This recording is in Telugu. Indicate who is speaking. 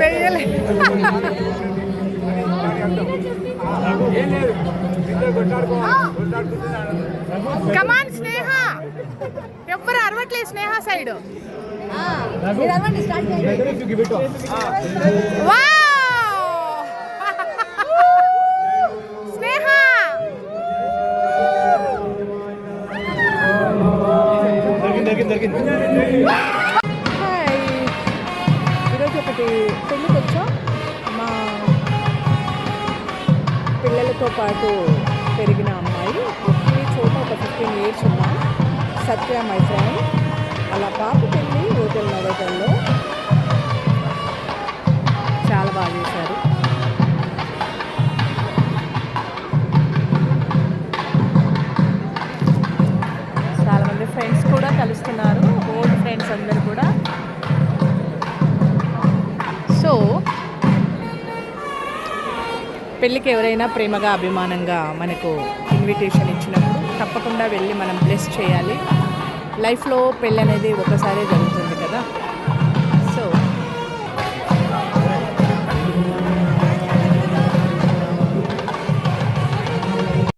Speaker 1: వెయ్యలే. కమాన్ స్నేహ, ఎవ్వరు అరవట్లేదు స్నేహ సైడ్. స్నేహ హాయ్, ఈరోజు ఒకటి పెళ్ళికి వచ్చాం. మా పిల్లలతో పాటు పెరిగిన అమ్మాయి, ఒకే చోట ఒక 15 years ఉన్నా, సత్య మై ఫ్రెండ్. అలా పాప పెళ్ళి హోటల్ నగర్లో చాలా బాగా చేశారు. చాలామంది ఫ్రెండ్స్ కూడా కలుస్తున్నారు, ఓల్డ్ ఫ్రెండ్స్ అందరు కూడా. సో పెళ్ళికి ఎవరైనా ప్రేమగా అభిమానంగా మనకు ఇన్విటేషన్ ఇచ్చినప్పుడు తప్పకుండా వెళ్ళి మనం బ్లెస్ చేయాలి. లైఫ్లో పెళ్ళి అనేది ఒకసారి జరుగుతుంది కదా.